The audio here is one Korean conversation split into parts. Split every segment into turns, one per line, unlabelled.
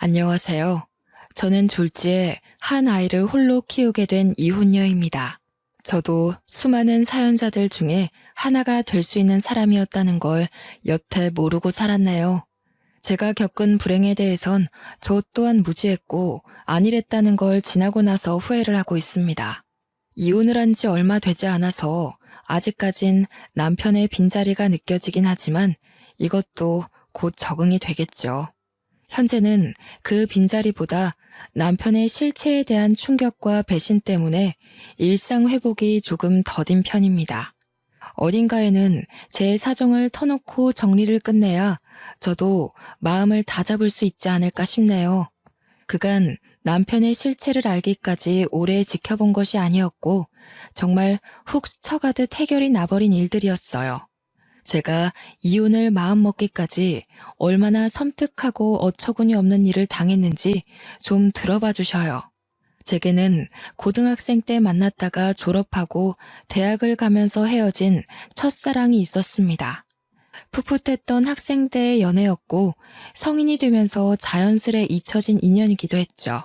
안녕하세요. 저는 졸지에 한 아이를 홀로 키우게 된 이혼녀입니다. 저도 수많은 사연자들 중에 하나가 될 수 있는 사람이었다는 걸 여태 모르고 살았네요. 제가 겪은 불행에 대해선 저 또한 무지했고 안일했다는 걸 지나고 나서 후회를 하고 있습니다. 이혼을 한 지 얼마 되지 않아서 아직까진 남편의 빈자리가 느껴지긴 하지만 이것도 곧 적응이 되겠죠. 현재는 그 빈자리보다 남편의 실체에 대한 충격과 배신 때문에 일상 회복이 조금 더딘 편입니다. 어딘가에는 제 사정을 터놓고 정리를 끝내야 저도 마음을 다잡을 수 있지 않을까 싶네요. 그간 남편의 실체를 알기까지 오래 지켜본 것이 아니었고 정말 훅 스쳐가듯 해결이 나버린 일들이었어요. 제가 이혼을 마음먹기까지 얼마나 섬뜩하고 어처구니 없는 일을 당했는지 좀 들어봐 주셔요. 제게는 고등학생 때 만났다가 졸업하고 대학을 가면서 헤어진 첫사랑이 있었습니다. 풋풋했던 학생 때의 연애였고 성인이 되면서 자연스레 잊혀진 인연이기도 했죠.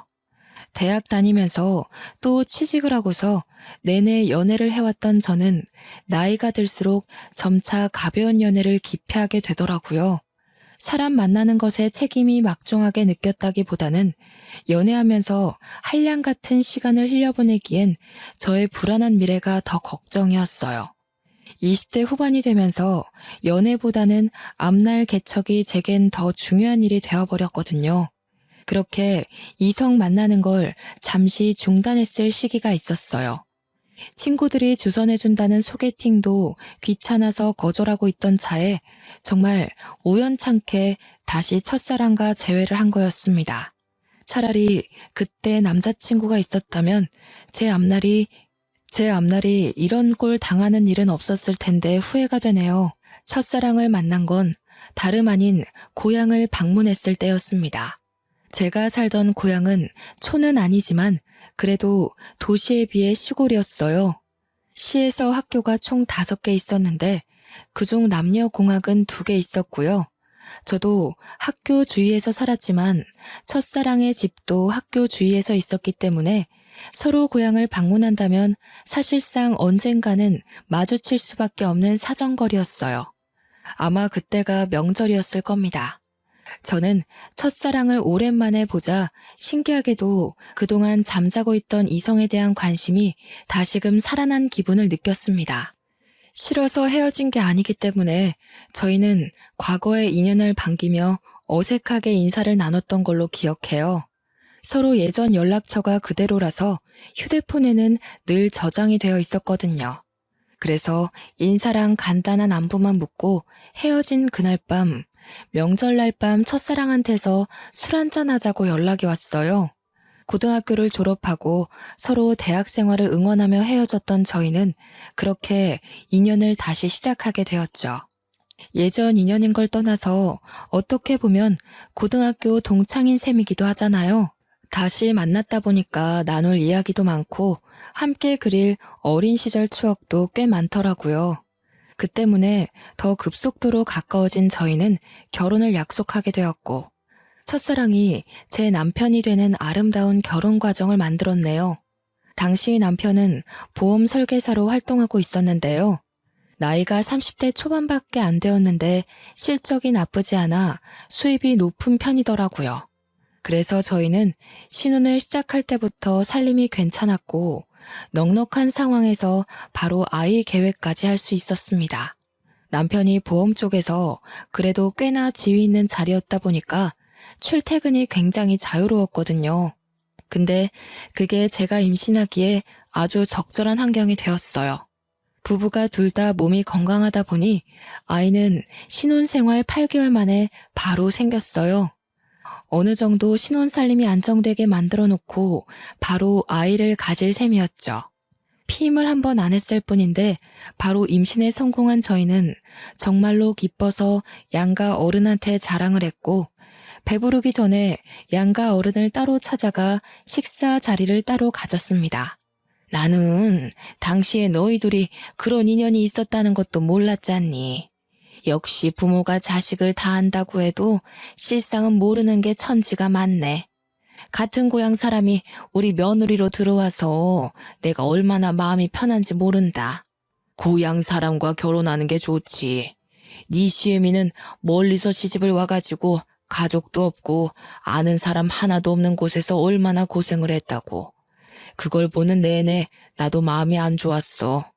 대학 다니면서 또 취직을 하고서 내내 연애를 해왔던 저는 나이가 들수록 점차 가벼운 연애를 기피하게 되더라고요. 사람 만나는 것에 책임이 막중하게 느꼈다기보다는 연애하면서 한량 같은 시간을 흘려보내기엔 저의 불안한 미래가 더 걱정이었어요. 20대 후반이 되면서 연애보다는 앞날 개척이 제겐 더 중요한 일이 되어버렸거든요. 그렇게 이성 만나는 걸 잠시 중단했을 시기가 있었어요. 친구들이 주선해준다는 소개팅도 귀찮아서 거절하고 있던 차에 정말 우연찮게 다시 첫사랑과 재회를 한 거였습니다. 차라리 그때 남자친구가 있었다면 제 앞날이 이런 꼴 당하는 일은 없었을 텐데 후회가 되네요. 첫사랑을 만난 건 다름 아닌 고향을 방문했을 때였습니다. 제가 살던 고향은 촌은 아니지만 그래도 도시에 비해 시골이었어요. 시에서 학교가 총 5개 있었는데 그중 남녀공학은 2개 있었고요. 저도 학교 주위에서 살았지만 첫사랑의 집도 학교 주위에서 있었기 때문에 서로 고향을 방문한다면 사실상 언젠가는 마주칠 수밖에 없는 사정거리였어요. 아마 그때가 명절이었을 겁니다. 저는 첫사랑을 오랜만에 보자 신기하게도 그동안 잠자고 있던 이성에 대한 관심이 다시금 살아난 기분을 느꼈습니다. 싫어서 헤어진 게 아니기 때문에 저희는 과거의 인연을 반기며 어색하게 인사를 나눴던 걸로 기억해요. 서로 예전 연락처가 그대로라서 휴대폰에는 늘 저장이 되어 있었거든요. 그래서 인사랑 간단한 안부만 묻고 헤어진 그날 밤, 명절날 밤 첫사랑한테서 술 한잔 하자고 연락이 왔어요. 고등학교를 졸업하고 서로 대학 생활을 응원하며 헤어졌던 저희는 그렇게 인연을 다시 시작하게 되었죠. 예전 인연인 걸 떠나서 어떻게 보면 고등학교 동창인 셈이기도 하잖아요. 다시 만났다 보니까 나눌 이야기도 많고 함께 그릴 어린 시절 추억도 꽤 많더라고요. 그 때문에 더 급속도로 가까워진 저희는 결혼을 약속하게 되었고 첫사랑이 제 남편이 되는 아름다운 결혼 과정을 만들었네요. 당시 남편은 보험 설계사로 활동하고 있었는데요. 나이가 30대 초반밖에 안 되었는데 실적이 나쁘지 않아 수입이 높은 편이더라고요. 그래서 저희는 신혼을 시작할 때부터 살림이 괜찮았고 넉넉한 상황에서 바로 아이 계획까지 할 수 있었습니다. 남편이 보험 쪽에서 그래도 꽤나 지위 있는 자리였다 보니까 출퇴근이 굉장히 자유로웠거든요. 근데 그게 제가 임신하기에 아주 적절한 환경이 되었어요. 부부가 둘 다 몸이 건강하다 보니 아이는 신혼생활 8개월 만에 바로 생겼어요. 어느 정도 신혼살림이 안정되게 만들어 놓고 바로 아이를 가질 셈이었죠. 피임을 한 번 안 했을 뿐인데 바로 임신에 성공한 저희는 정말로 기뻐서 양가 어른한테 자랑을 했고 배부르기 전에 양가 어른을 따로 찾아가 식사 자리를 따로 가졌습니다. 나는 당시에 너희 둘이 그런 인연이 있었다는 것도 몰랐잖니. 역시 부모가 자식을 다 안다고 해도 실상은 모르는 게 천지가 많네. 같은 고향 사람이 우리 며느리로 들어와서 내가 얼마나 마음이 편한지 모른다. 고향 사람과 결혼하는 게 좋지. 네 시애미는 멀리서 시집을 와가지고 가족도 없고 아는 사람 하나도 없는 곳에서 얼마나 고생을 했다고. 그걸 보는 내내 나도 마음이 안 좋았어.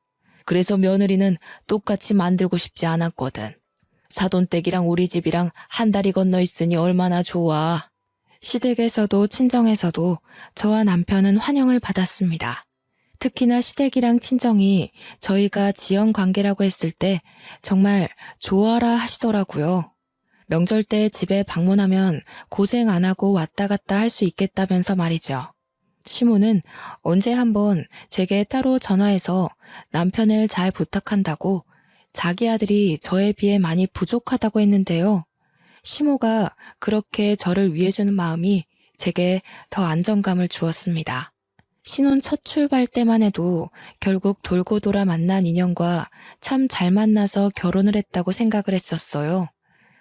그래서 며느리는 똑같이 만들고 싶지 않았거든. 사돈댁이랑 우리 집이랑 한 다리 건너 있으니 얼마나 좋아. 시댁에서도 친정에서도 저와 남편은 환영을 받았습니다. 특히나 시댁이랑 친정이 저희가 지연 관계라고 했을 때 정말 좋아라 하시더라고요. 명절 때 집에 방문하면 고생 안 하고 왔다 갔다 할 수 있겠다면서 말이죠. 시모는 언제 한번 제게 따로 전화해서 남편을 잘 부탁한다고 자기 아들이 저에 비해 많이 부족하다고 했는데요. 시모가 그렇게 저를 위해주는 마음이 제게 더 안정감을 주었습니다. 신혼 첫 출발 때만 해도 결국 돌고 돌아 만난 인연과 참 잘 만나서 결혼을 했다고 생각을 했었어요.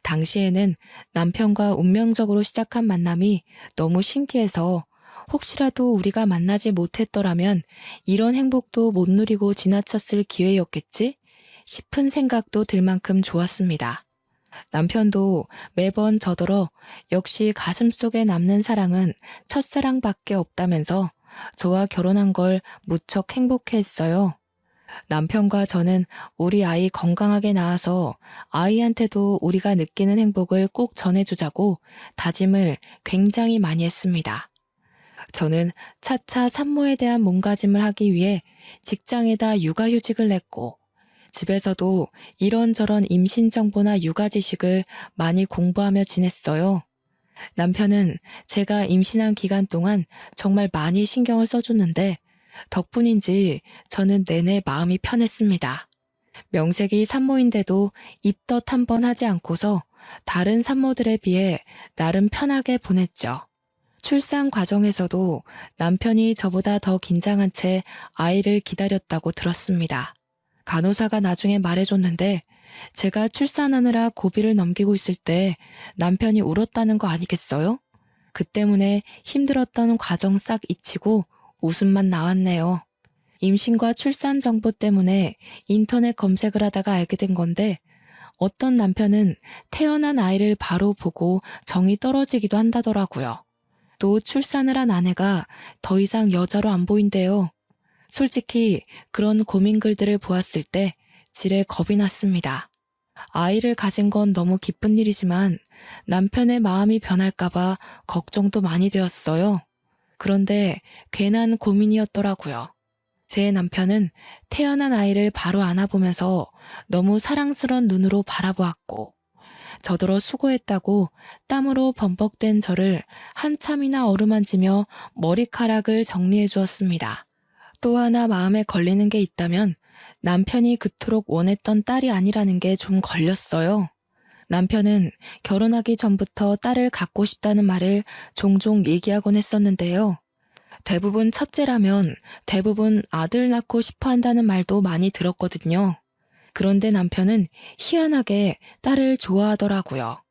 당시에는 남편과 운명적으로 시작한 만남이 너무 신기해서 혹시라도 우리가 만나지 못했더라면 이런 행복도 못 누리고 지나쳤을 기회였겠지 싶은 생각도 들 만큼 좋았습니다. 남편도 매번 저더러 역시 가슴속에 남는 사랑은 첫사랑밖에 없다면서 저와 결혼한 걸 무척 행복해했어요. 남편과 저는 우리 아이 건강하게 낳아서 아이한테도 우리가 느끼는 행복을 꼭 전해주자고 다짐을 굉장히 많이 했습니다. 저는 차차 산모에 대한 몸가짐을 하기 위해 직장에다 육아휴직을 냈고 집에서도 이런저런 임신 정보나 육아 지식을 많이 공부하며 지냈어요. 남편은 제가 임신한 기간 동안 정말 많이 신경을 써줬는데 덕분인지 저는 내내 마음이 편했습니다. 명색이 산모인데도 입덧 한 번 하지 않고서 다른 산모들에 비해 나름 편하게 보냈죠. 출산 과정에서도 남편이 저보다 더 긴장한 채 아이를 기다렸다고 들었습니다. 간호사가 나중에 말해줬는데 제가 출산하느라 고비를 넘기고 있을 때 남편이 울었다는 거 아니겠어요? 그 때문에 힘들었던 과정 싹 잊히고 웃음만 나왔네요. 임신과 출산 정보 때문에 인터넷 검색을 하다가 알게 된 건데 어떤 남편은 태어난 아이를 바로 보고 정이 떨어지기도 한다더라고요. 또 출산을 한 아내가 더 이상 여자로 안 보인대요. 솔직히 그런 고민글들을 보았을 때 지레 겁이 났습니다. 아이를 가진 건 너무 기쁜 일이지만 남편의 마음이 변할까봐 걱정도 많이 되었어요. 그런데 괜한 고민이었더라고요. 제 남편은 태어난 아이를 바로 안아보면서 너무 사랑스런 눈으로 바라보았고 저더러 수고했다고 땀으로 범벅된 저를 한참이나 어루만지며 머리카락을 정리해 주었습니다. 또 하나 마음에 걸리는 게 있다면 남편이 그토록 원했던 딸이 아니라는 게 좀 걸렸어요. 남편은 결혼하기 전부터 딸을 갖고 싶다는 말을 종종 얘기하곤 했었는데요. 대부분 첫째라면 대부분 아들 낳고 싶어 한다는 말도 많이 들었거든요. 그런데 남편은 희한하게 딸을 좋아하더라고요.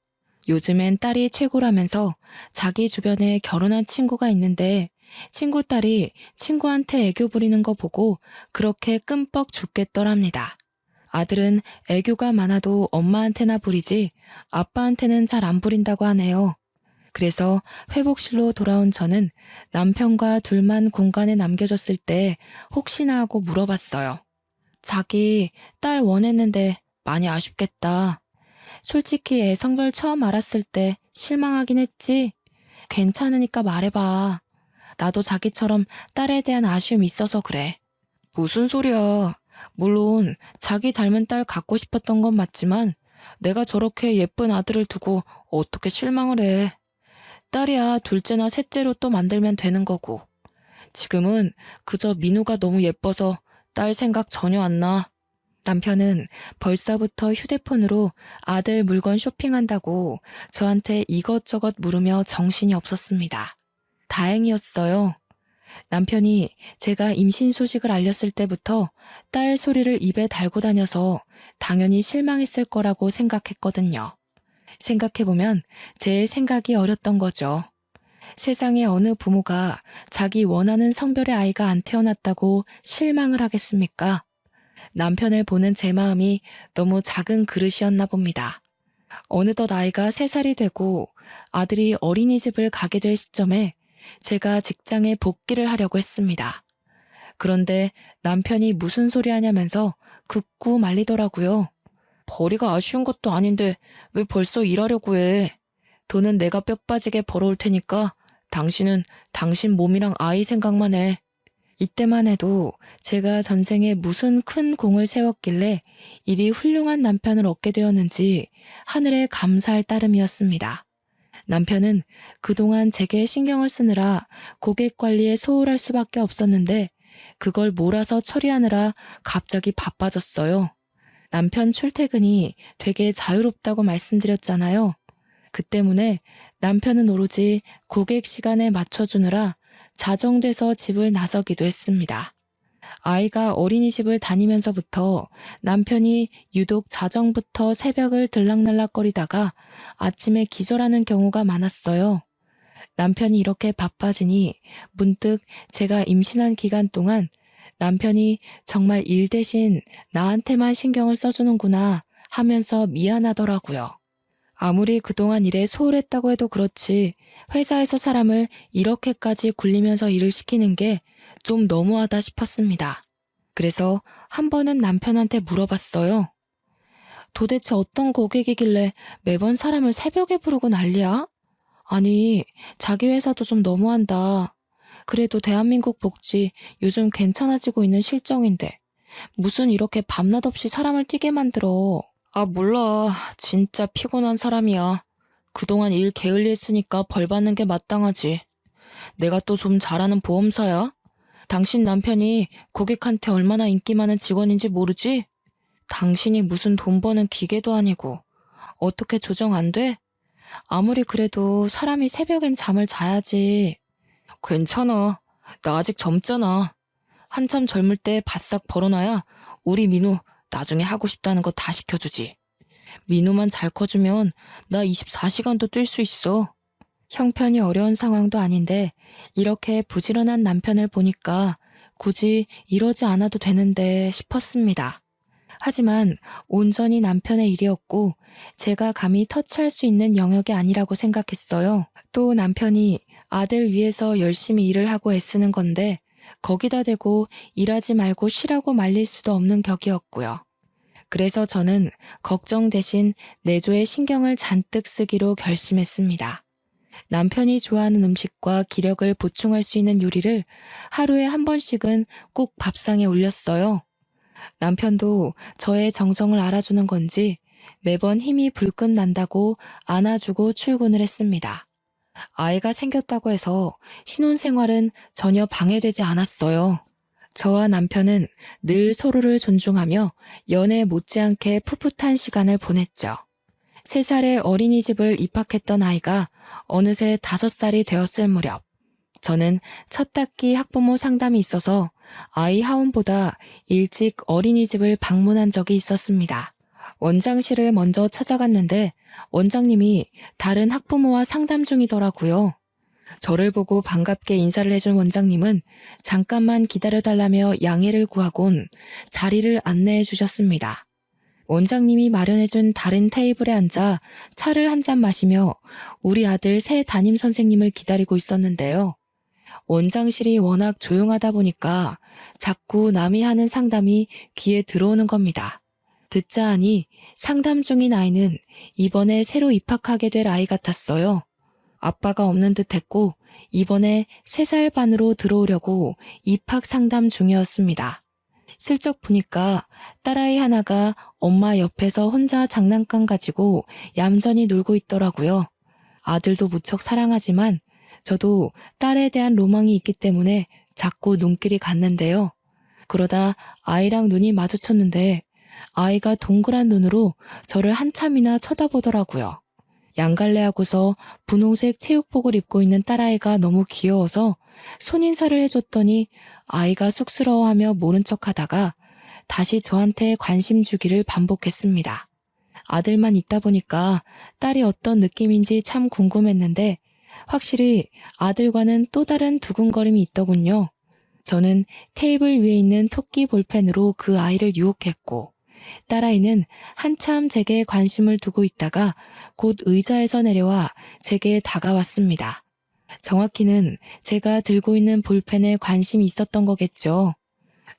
요즘엔 딸이 최고라면서 자기 주변에 결혼한 친구가 있는데 친구 딸이 친구한테 애교 부리는 거 보고 그렇게 끔뻑 죽겠더랍니다. 아들은 애교가 많아도 엄마한테나 부리지 아빠한테는 잘 안 부린다고 하네요. 그래서 회복실로 돌아온 저는 남편과 둘만 공간에 남겨졌을 때 혹시나 하고 물어봤어요. 자기 딸 원했는데 많이 아쉽겠다. 솔직히 애 성별 처음 알았을 때 실망하긴 했지. 괜찮으니까 말해봐. 나도 자기처럼 딸에 대한 아쉬움이 있어서 그래. 무슨 소리야. 물론 자기 닮은 딸 갖고 싶었던 건 맞지만 내가 저렇게 예쁜 아들을 두고 어떻게 실망을 해. 딸이야 둘째나 셋째로 또 만들면 되는 거고. 지금은 그저 민우가 너무 예뻐서 딸 생각 전혀 안 나. 남편은 벌써부터 휴대폰으로 아들 물건 쇼핑한다고 저한테 이것저것 물으며 정신이 없었습니다. 다행이었어요. 남편이 제가 임신 소식을 알렸을 때부터 딸 소리를 입에 달고 다녀서 당연히 실망했을 거라고 생각했거든요. 생각해보면 제 생각이 어렸던 거죠. 세상에 어느 부모가 자기 원하는 성별의 아이가 안 태어났다고 실망을 하겠습니까? 남편을 보는 제 마음이 너무 작은 그릇이었나 봅니다. 어느덧 아이가 3살이 되고 아들이 어린이집을 가게 될 시점에 제가 직장에 복귀를 하려고 했습니다. 그런데 남편이 무슨 소리 하냐면서 극구 말리더라고요. 벌이가 아쉬운 것도 아닌데 왜 벌써 일하려고 해? 돈은 내가 뼈 빠지게 벌어올 테니까 당신은 당신 몸이랑 아이 생각만 해. 이때만 해도 제가 전생에 무슨 큰 공을 세웠길래 이리 훌륭한 남편을 얻게 되었는지 하늘에 감사할 따름이었습니다. 남편은 그동안 제게 신경을 쓰느라 고객 관리에 소홀할 수밖에 없었는데 그걸 몰아서 처리하느라 갑자기 바빠졌어요. 남편 출퇴근이 되게 자유롭다고 말씀드렸잖아요. 그 때문에 남편은 오로지 고객 시간에 맞춰주느라 자정돼서 집을 나서기도 했습니다. 아이가 어린이집을 다니면서부터 남편이 유독 자정부터 새벽을 들락날락거리다가 아침에 기절하는 경우가 많았어요. 남편이 이렇게 바빠지니 문득 제가 임신한 기간 동안 남편이 정말 일 대신 나한테만 신경을 써주는구나 하면서 미안하더라고요. 아무리 그동안 일에 소홀했다고 해도 그렇지 회사에서 사람을 이렇게까지 굴리면서 일을 시키는 게 좀 너무하다 싶었습니다. 그래서 한 번은 남편한테 물어봤어요. 도대체 어떤 고객이길래 매번 사람을 새벽에 부르고 난리야? 아니, 자기 회사도 좀 너무한다. 그래도 대한민국 복지 요즘 괜찮아지고 있는 실정인데 무슨 이렇게 밤낮 없이 사람을 뛰게 만들어. 아, 몰라. 진짜 피곤한 사람이야. 그동안 일 게을리했으니까 벌 받는 게 마땅하지. 내가 또 좀 잘하는 보험사야? 당신 남편이 고객한테 얼마나 인기 많은 직원인지 모르지? 당신이 무슨 돈 버는 기계도 아니고 어떻게 조정 안 돼? 아무리 그래도 사람이 새벽엔 잠을 자야지. 괜찮아. 나 아직 젊잖아. 한참 젊을 때 바싹 벌어놔야 우리 민우 나중에 하고 싶다는 거 다 시켜주지. 민우만 잘 커주면 나 24시간도 뛸 수 있어. 형편이 어려운 상황도 아닌데 이렇게 부지런한 남편을 보니까 굳이 이러지 않아도 되는데 싶었습니다. 하지만 온전히 남편의 일이었고 제가 감히 터치할 수 있는 영역이 아니라고 생각했어요. 또 남편이 아들 위해서 열심히 일을 하고 애쓰는 건데 거기다 대고 일하지 말고 쉬라고 말릴 수도 없는 격이었고요. 그래서 저는 걱정 대신 내조에 신경을 잔뜩 쓰기로 결심했습니다. 남편이 좋아하는 음식과 기력을 보충할 수 있는 요리를 하루에 한 번씩은 꼭 밥상에 올렸어요. 남편도 저의 정성을 알아주는 건지 매번 힘이 불끈 난다고 안아주고 출근을 했습니다. 아이가 생겼다고 해서 신혼생활은 전혀 방해되지 않았어요. 저와 남편은 늘 서로를 존중하며 연애 못지않게 풋풋한 시간을 보냈죠. 3살의 어린이집을 입학했던 아이가 어느새 5살이 되었을 무렵, 저는 첫 학기 학부모 상담이 있어서 아이 하원보다 일찍 어린이집을 방문한 적이 있었습니다. 원장실을 먼저 찾아갔는데 원장님이 다른 학부모와 상담 중이더라고요. 저를 보고 반갑게 인사를 해준 원장님은 잠깐만 기다려달라며 양해를 구하곤 자리를 안내해 주셨습니다. 원장님이 마련해준 다른 테이블에 앉아 차를 한 잔 마시며 우리 아들 새 담임 선생님을 기다리고 있었는데요. 원장실이 워낙 조용하다 보니까 자꾸 남이 하는 상담이 귀에 들어오는 겁니다. 듣자 하니 상담 중인 아이는 이번에 새로 입학하게 될 아이 같았어요. 아빠가 없는 듯 했고 이번에 3살 반으로 들어오려고 입학 상담 중이었습니다. 슬쩍 보니까 딸아이 하나가 엄마 옆에서 혼자 장난감 가지고 얌전히 놀고 있더라고요. 아들도 무척 사랑하지만 저도 딸에 대한 로망이 있기 때문에 자꾸 눈길이 갔는데요. 그러다 아이랑 눈이 마주쳤는데 아이가 동그란 눈으로 저를 한참이나 쳐다보더라고요. 양갈래하고서 분홍색 체육복을 입고 있는 딸아이가 너무 귀여워서 손인사를 해줬더니 아이가 쑥스러워하며 모른 척하다가 다시 저한테 관심 주기를 반복했습니다. 아들만 있다 보니까 딸이 어떤 느낌인지 참 궁금했는데 확실히 아들과는 또 다른 두근거림이 있더군요. 저는 테이블 위에 있는 토끼 볼펜으로 그 아이를 유혹했고 딸아이는 한참 제게 관심을 두고 있다가 곧 의자에서 내려와 제게 다가왔습니다. 정확히는 제가 들고 있는 볼펜에 관심이 있었던 거겠죠.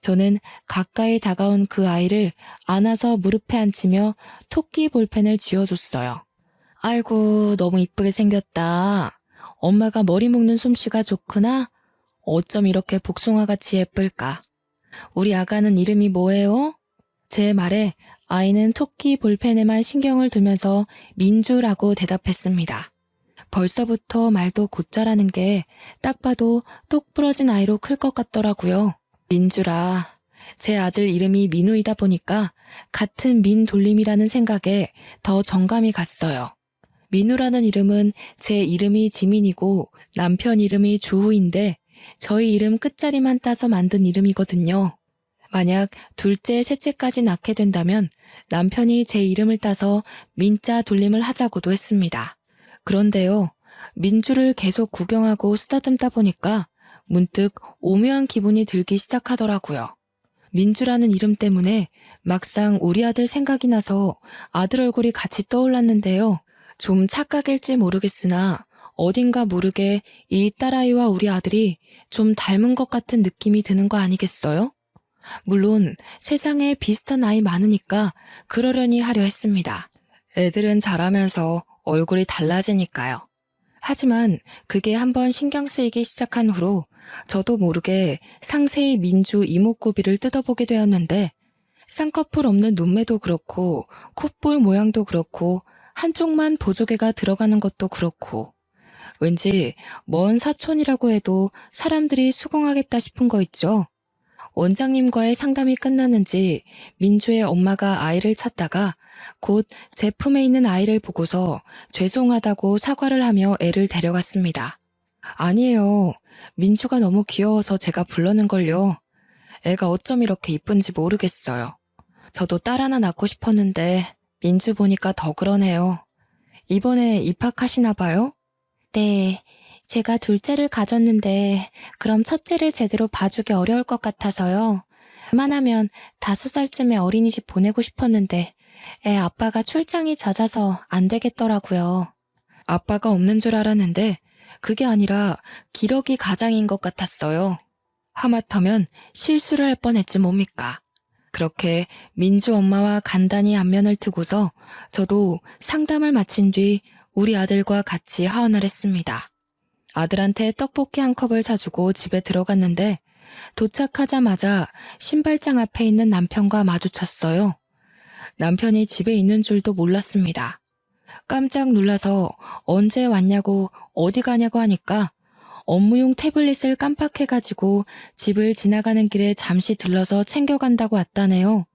저는 가까이 다가온 그 아이를 안아서 무릎에 앉히며 토끼 볼펜을 쥐어줬어요. 아이고, 너무 이쁘게 생겼다. 엄마가 머리 묶는 솜씨가 좋구나. 어쩜 이렇게 복숭아같이 예쁠까? 우리 아가는 이름이 뭐예요? 제 말에 아이는 토끼 볼펜에만 신경을 두면서 민주라고 대답했습니다. 벌써부터 말도 곧잘하는 게 딱 봐도 똑 부러진 아이로 클 것 같더라고요. 민주라. 제 아들 이름이 민우이다 보니까 같은 민돌림이라는 생각에 더 정감이 갔어요. 민우라는 이름은 제 이름이 지민이고 남편 이름이 주우인데 저희 이름 끝자리만 따서 만든 이름이거든요. 만약 둘째, 셋째까지 낳게 된다면 남편이 제 이름을 따서 민자 돌림을 하자고도 했습니다. 그런데요, 민주를 계속 구경하고 쓰다듬다 보니까 문득 오묘한 기분이 들기 시작하더라고요. 민주라는 이름 때문에 막상 우리 아들 생각이 나서 아들 얼굴이 같이 떠올랐는데요. 좀 착각일지 모르겠으나 어딘가 모르게 이 딸아이와 우리 아들이 좀 닮은 것 같은 느낌이 드는 거 아니겠어요? 물론 세상에 비슷한 아이 많으니까 그러려니 하려 했습니다. 애들은 자라면서 얼굴이 달라지니까요. 하지만 그게 한번 신경 쓰이기 시작한 후로 저도 모르게 상세히 민주 이목구비를 뜯어보게 되었는데 쌍꺼풀 없는 눈매도 그렇고 콧볼 모양도 그렇고 한쪽만 보조개가 들어가는 것도 그렇고 왠지 먼 사촌이라고 해도 사람들이 수긍하겠다 싶은 거 있죠. 원장님과의 상담이 끝났는지 민주의 엄마가 아이를 찾다가 곧 제 품에 있는 아이를 보고서 죄송하다고 사과를 하며 애를 데려갔습니다. 아니에요. 민주가 너무 귀여워서 제가 불렀는걸요. 애가 어쩜 이렇게 이쁜지 모르겠어요. 저도 딸 하나 낳고 싶었는데 민주 보니까 더 그러네요. 이번에 입학하시나 봐요? 네. 제가 둘째를 가졌는데 그럼 첫째를 제대로 봐주기 어려울 것 같아서요. 웬만하면 5살쯤에 어린이집 보내고 싶었는데 애 아빠가 출장이 잦아서 안 되겠더라고요. 아빠가 없는 줄 알았는데 그게 아니라 기러기 가장인 것 같았어요. 하마터면 실수를 할 뻔했지 뭡니까. 그렇게 민주 엄마와 간단히 안면을 트고서 저도 상담을 마친 뒤 우리 아들과 같이 하원을 했습니다. 아들한테 떡볶이 한 컵을 사주고 집에 들어갔는데 도착하자마자 신발장 앞에 있는 남편과 마주쳤어요. 남편이 집에 있는 줄도 몰랐습니다. 깜짝 놀라서 언제 왔냐고 어디 가냐고 하니까 업무용 태블릿을 깜빡해가지고 집을 지나가는 길에 잠시 들러서 챙겨간다고 왔다네요.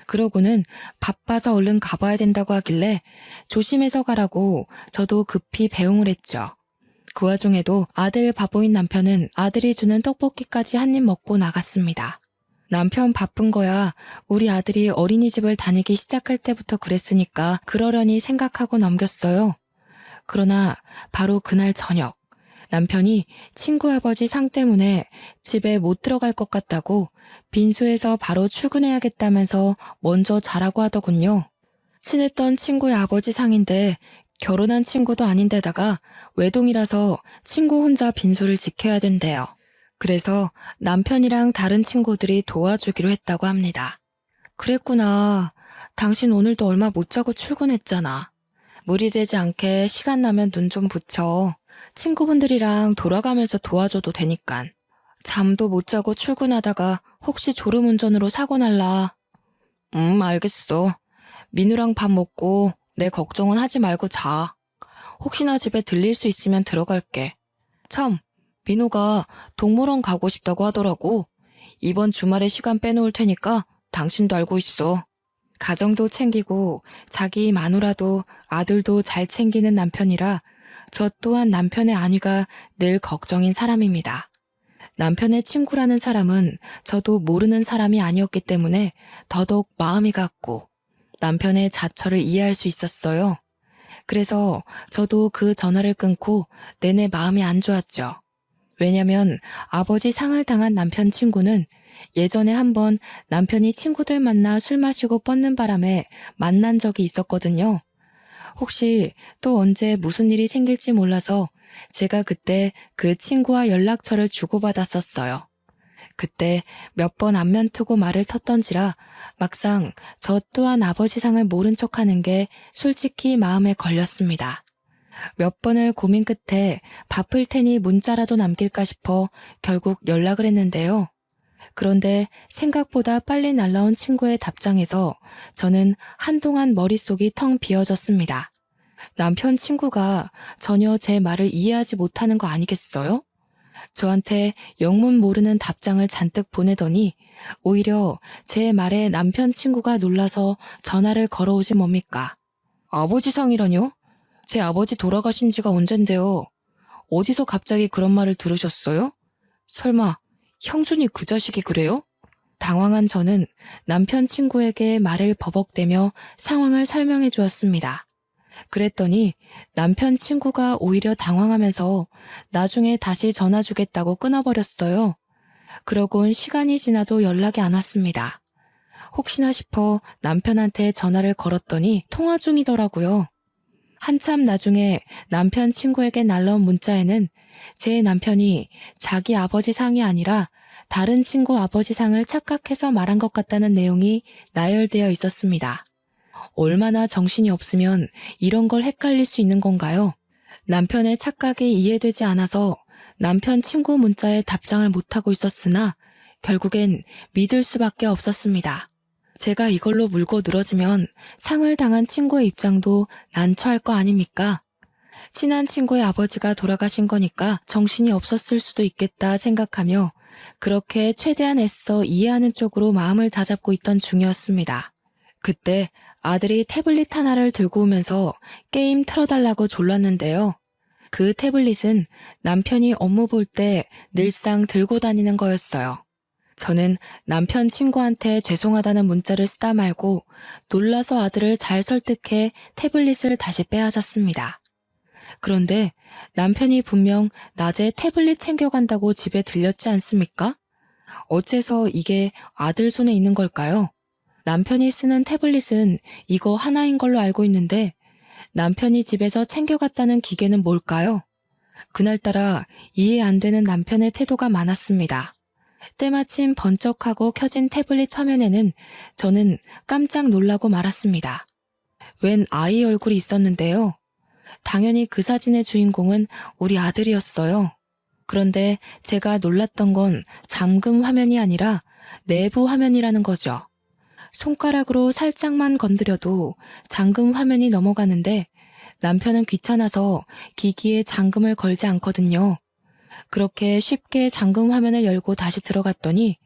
그러고는 바빠서 얼른 가봐야 된다고 하길래 조심해서 가라고 저도 급히 배웅을 했죠. 그 와중에도 아들 바보인 남편은 아들이 주는 떡볶이까지 한 입 먹고 나갔습니다. 남편 바쁜 거야 우리 아들이 어린이집을 다니기 시작할 때부터 그랬으니까 그러려니 생각하고 넘겼어요. 그러나 바로 그날 저녁 남편이 친구 아버지 상 때문에 집에 못 들어갈 것 같다고 빈소에서 바로 출근해야겠다면서 먼저 자라고 하더군요. 친했던 친구의 아버지 상인데 결혼한 친구도 아닌데다가 외동이라서 친구 혼자 빈소를 지켜야 된대요. 그래서 남편이랑 다른 친구들이 도와주기로 했다고 합니다. 그랬구나. 당신 오늘도 얼마 못 자고 출근했잖아. 무리되지 않게 시간 나면 눈 좀 붙여. 친구분들이랑 돌아가면서 도와줘도 되니깐. 잠도 못 자고 출근하다가 혹시 졸음운전으로 사고 날라. 알겠어. 민우랑 밥 먹고 내 걱정은 하지 말고 자. 혹시나 집에 들릴 수 있으면 들어갈게. 참, 민우가 동물원 가고 싶다고 하더라고. 이번 주말에 시간 빼놓을 테니까 당신도 알고 있어. 가정도 챙기고 자기 마누라도 아들도 잘 챙기는 남편이라 저 또한 남편의 안위가 늘 걱정인 사람입니다. 남편의 친구라는 사람은 저도 모르는 사람이 아니었기 때문에 더더욱 마음이 갔고 남편의 자처를 이해할 수 있었어요. 그래서 저도 그 전화를 끊고 내내 마음이 안 좋았죠. 왜냐면 아버지 상을 당한 남편 친구는 예전에 한번 남편이 친구들 만나 술 마시고 뻗는 바람에 만난 적이 있었거든요. 혹시 또 언제 무슨 일이 생길지 몰라서 제가 그때 그 친구와 연락처를 주고받았었어요. 그때 몇 번 안면 트고 말을 텄던지라 막상 저 또한 아버지 상을 모른 척하는 게 솔직히 마음에 걸렸습니다. 몇 번을 고민 끝에 바쁠 테니 문자라도 남길까 싶어 결국 연락을 했는데요. 그런데 생각보다 빨리 날라온 친구의 답장에서 저는 한동안 머릿속이 텅 비어졌습니다. 남편 친구가 전혀 제 말을 이해하지 못하는 거 아니겠어요? 저한테 영문 모르는 답장을 잔뜩 보내더니 오히려 제 말에 남편 친구가 놀라서 전화를 걸어오지 뭡니까? 아버지 상이라뇨? 제 아버지 돌아가신 지가 언젠데요. 어디서 갑자기 그런 말을 들으셨어요? 설마 형준이 그 자식이 그래요? 당황한 저는 남편 친구에게 말을 버벅대며 상황을 설명해 주었습니다. 그랬더니 남편 친구가 오히려 당황하면서 나중에 다시 전화 주겠다고 끊어버렸어요. 그러곤 시간이 지나도 연락이 안 왔습니다. 혹시나 싶어 남편한테 전화를 걸었더니 통화 중이더라고요. 한참 나중에 남편 친구에게 날라온 문자에는 제 남편이 자기 아버지 상이 아니라 다른 친구 아버지 상을 착각해서 말한 것 같다는 내용이 나열되어 있었습니다. 얼마나 정신이 없으면 이런 걸 헷갈릴 수 있는 건가요? 남편의 착각이 이해되지 않아서 남편 친구 문자에 답장을 못하고 있었으나 결국엔 믿을 수밖에 없었습니다. 제가 이걸로 물고 늘어지면 상을 당한 친구의 입장도 난처할 거 아닙니까? 친한 친구의 아버지가 돌아가신 거니까 정신이 없었을 수도 있겠다 생각하며 그렇게 최대한 애써 이해하는 쪽으로 마음을 다잡고 있던 중이었습니다. 그때 아들이 태블릿 하나를 들고 오면서 게임 틀어달라고 졸랐는데요. 그 태블릿은 남편이 업무 볼 때 늘상 들고 다니는 거였어요. 저는 남편 친구한테 죄송하다는 문자를 쓰다 말고 놀라서 아들을 잘 설득해 태블릿을 다시 빼앗았습니다. 그런데 남편이 분명 낮에 태블릿 챙겨간다고 집에 들렸지 않습니까? 어째서 이게 아들 손에 있는 걸까요? 남편이 쓰는 태블릿은 이거 하나인 걸로 알고 있는데 남편이 집에서 챙겨갔다는 기계는 뭘까요? 그날따라 이해 안 되는 남편의 태도가 많았습니다. 때마침 번쩍하고 켜진 태블릿 화면에는 저는 깜짝 놀라고 말았습니다. 웬 아이 얼굴이 있었는데요. 당연히 그 사진의 주인공은 우리 아들이었어요. 그런데 제가 놀랐던 건 잠금 화면이 아니라 내부 화면이라는 거죠. 손가락으로 살짝만 건드려도 잠금 화면이 넘어가는데 남편은 귀찮아서 기기에 잠금을 걸지 않거든요. 그렇게 쉽게 잠금 화면을 열고 다시 들어갔더니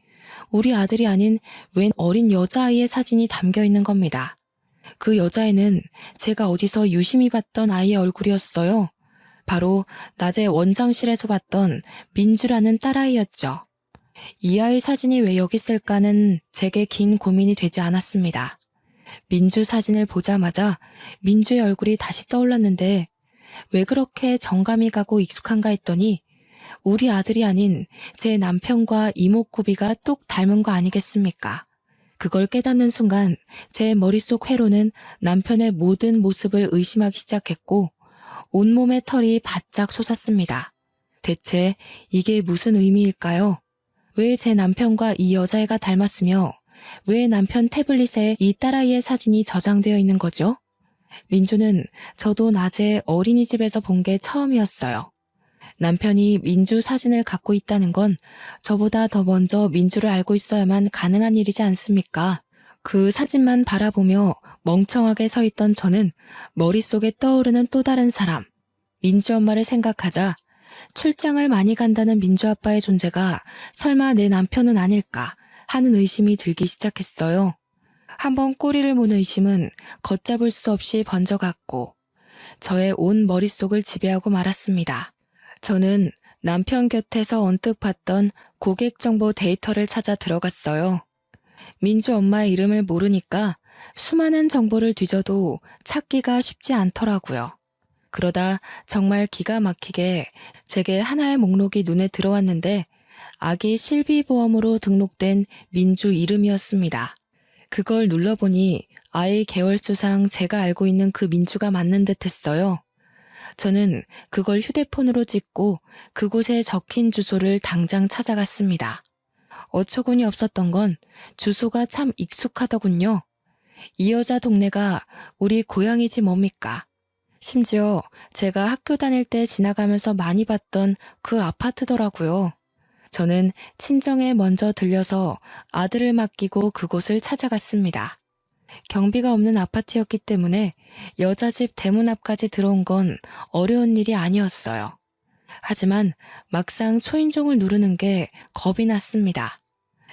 우리 아들이 아닌 웬 어린 여자아이의 사진이 담겨 있는 겁니다. 그 여자애는 제가 어디서 유심히 봤던 아이의 얼굴이었어요. 바로 낮에 원장실에서 봤던 민주라는 딸아이였죠. 이 아이 사진이 왜 여기 있을까는 제게 긴 고민이 되지 않았습니다. 민주 사진을 보자마자 민주의 얼굴이 다시 떠올랐는데 왜 그렇게 정감이 가고 익숙한가 했더니 우리 아들이 아닌 제 남편과 이목구비가 똑 닮은 거 아니겠습니까? 그걸 깨닫는 순간 제 머릿속 회로는 남편의 모든 모습을 의심하기 시작했고 온몸의 털이 바짝 솟았습니다. 대체 이게 무슨 의미일까요? 왜 제 남편과 이 여자애가 닮았으며 왜 남편 태블릿에 이 딸아이의 사진이 저장되어 있는 거죠? 민주는 저도 낮에 어린이집에서 본 게 처음이었어요. 남편이 민주 사진을 갖고 있다는 건 저보다 더 먼저 민주를 알고 있어야만 가능한 일이지 않습니까? 그 사진만 바라보며 멍청하게 서 있던 저는 머릿속에 떠오르는 또 다른 사람, 민주 엄마를 생각하자 출장을 많이 간다는 민주 아빠의 존재가 설마 내 남편은 아닐까 하는 의심이 들기 시작했어요. 한번 꼬리를 무는 의심은 걷잡을 수 없이 번져갔고 저의 온 머릿속을 지배하고 말았습니다. 저는 남편 곁에서 언뜻 봤던 고객 정보 데이터를 찾아 들어갔어요. 민주 엄마의 이름을 모르니까 수많은 정보를 뒤져도 찾기가 쉽지 않더라고요. 그러다 정말 기가 막히게 제게 하나의 목록이 눈에 들어왔는데 아기 실비보험으로 등록된 민주 이름이었습니다. 그걸 눌러보니 아이 개월수상 제가 알고 있는 그 민주가 맞는 듯 했어요. 저는 그걸 휴대폰으로 찍고 그곳에 적힌 주소를 당장 찾아갔습니다. 어처구니 없었던 건 주소가 참 익숙하더군요. 이 여자 동네가 우리 고향이지 뭡니까? 심지어 제가 학교 다닐 때 지나가면서 많이 봤던 그 아파트더라고요. 저는 친정에 먼저 들려서 아들을 맡기고 그곳을 찾아갔습니다. 경비가 없는 아파트였기 때문에 여자 집 대문 앞까지 들어온 건 어려운 일이 아니었어요. 하지만 막상 초인종을 누르는 게 겁이 났습니다.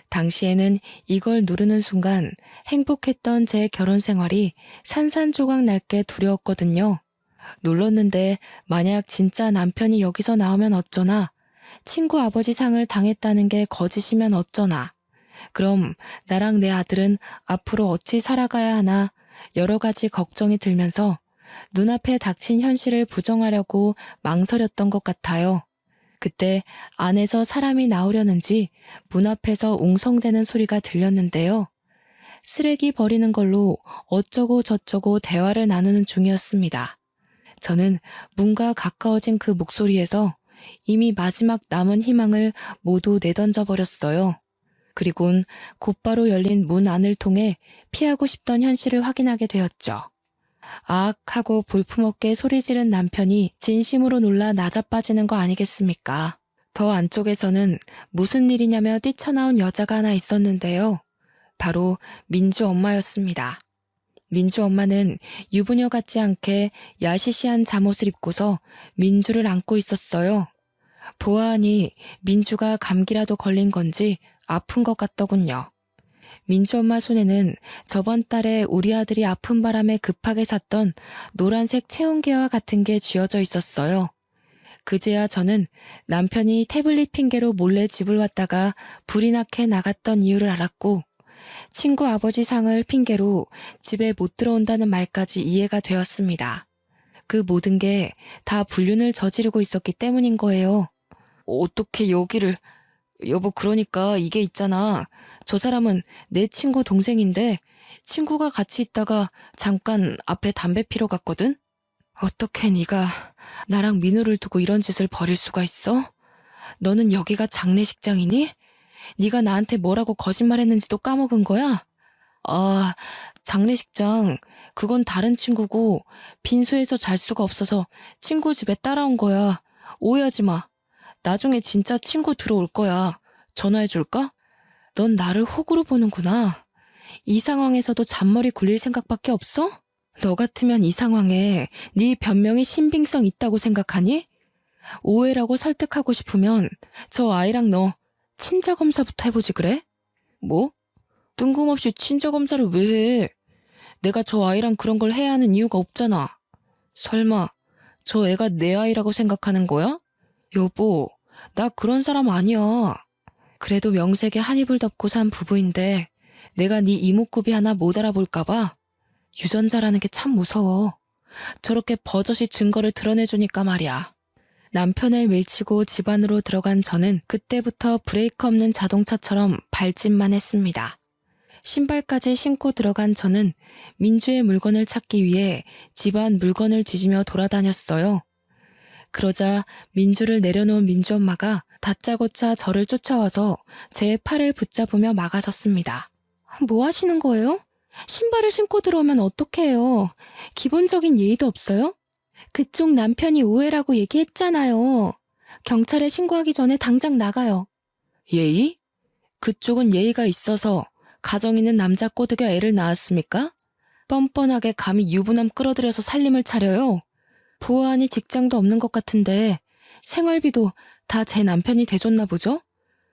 당시에는 이걸 누르는 순간 행복했던 제 결혼 생활이 산산조각 날 게 두려웠거든요. 눌렀는데 만약 진짜 남편이 여기서 나오면 어쩌나, 친구 아버지 상을 당했다는 게 거짓이면 어쩌나, 그럼 나랑 내 아들은 앞으로 어찌 살아가야 하나 여러 가지 걱정이 들면서 눈앞에 닥친 현실을 부정하려고 망설였던 것 같아요. 그때 안에서 사람이 나오려는지 문 앞에서 웅성대는 소리가 들렸는데요. 쓰레기 버리는 걸로 어쩌고 저쩌고 대화를 나누는 중이었습니다. 저는 문과 가까워진 그 목소리에서 이미 마지막 남은 희망을 모두 내던져 버렸어요. 그리곤 곧바로 열린 문 안을 통해 피하고 싶던 현실을 확인하게 되었죠. 아악 하고 볼품없게 소리 지른 남편이 진심으로 놀라 나자빠지는 거 아니겠습니까? 더 안쪽에서는 무슨 일이냐며 뛰쳐나온 여자가 하나 있었는데요. 바로 민주 엄마였습니다. 민주 엄마는 유부녀 같지 않게 야시시한 잠옷을 입고서 민주를 안고 있었어요. 보아하니 민주가 감기라도 걸린 건지 아픈 것 같더군요. 민주 엄마 손에는 저번 달에 우리 아들이 아픈 바람에 급하게 샀던 노란색 체온계와 같은 게 쥐어져 있었어요. 그제야 저는 남편이 태블릿 핑계로 몰래 집을 왔다가 불이 나게 나갔던 이유를 알았고, 친구 아버지 상을 핑계로 집에 못 들어온다는 말까지 이해가 되었습니다. 그 모든 게 다 불륜을 저지르고 있었기 때문인 거예요. 어떻게 여기를... 여보, 그러니까 이게 있잖아. 저 사람은 내 친구 동생인데 친구가 같이 있다가 잠깐 앞에 담배 피러 갔거든? 어떻게 네가 나랑 민우를 두고 이런 짓을 벌일 수가 있어? 너는 여기가 장례식장이니? 네가 나한테 뭐라고 거짓말했는지도 까먹은 거야? 아, 장례식장. 그건 다른 친구고 빈소에서 잘 수가 없어서 친구 집에 따라온 거야. 오해하지 마. 나중에 진짜 친구 들어올 거야. 전화해 줄까? 넌 나를 호구로 보는구나. 이 상황에서도 잔머리 굴릴 생각밖에 없어? 너 같으면 이 상황에 네 변명이 신빙성 있다고 생각하니? 오해라고 설득하고 싶으면 저 아이랑 너 친자 검사부터 해보지 그래? 뭐? 뜬금없이 친자 검사를 왜 해? 내가 저 아이랑 그런 걸 해야 하는 이유가 없잖아. 설마 저 애가 내 아이라고 생각하는 거야? 여보, 나 그런 사람 아니야. 그래도 명색에 한 입을 덮고 산 부부인데 내가 네 이목구비 하나 못 알아볼까봐. 유전자라는 게 참 무서워. 저렇게 버젓이 증거를 드러내주니까 말이야. 남편을 밀치고 집 안으로 들어간 저는 그때부터 브레이크 없는 자동차처럼 밟짓만 했습니다. 신발까지 신고 들어간 저는 민주의 물건을 찾기 위해 집안 물건을 뒤지며 돌아다녔어요. 그러자 민주를 내려놓은 민주 엄마가 다짜고짜 저를 쫓아와서 제 팔을 붙잡으며 막아섰습니다. 뭐 하시는 거예요? 신발을 신고 들어오면 어떡해요? 기본적인 예의도 없어요? 그쪽 남편이 오해라고 얘기했잖아요. 경찰에 신고하기 전에 당장 나가요. 예의? 그쪽은 예의가 있어서 가정 있는 남자 꼬드겨 애를 낳았습니까? 뻔뻔하게 감히 유부남 끌어들여서 살림을 차려요. 보아하니 직장도 없는 것 같은데 생활비도 다 제 남편이 대줬나 보죠?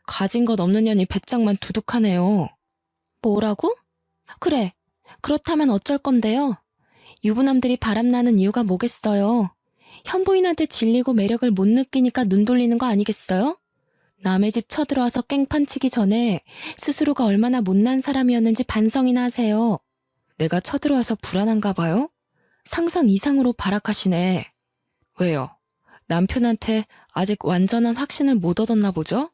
가진 것 없는 년이 배짱만 두둑하네요. 뭐라고?
그래. 그렇다면 어쩔 건데요? 유부남들이 바람나는 이유가 뭐겠어요? 현부인한테 질리고 매력을 못 느끼니까 눈 돌리는 거 아니겠어요? 남의 집 쳐들어와서 깽판 치기 전에 스스로가 얼마나 못난 사람이었는지 반성이나 하세요.
내가 쳐들어와서 불안한가 봐요? 상상 이상으로 발악하시네. 왜요? 남편한테 아직 완전한 확신을 못 얻었나 보죠?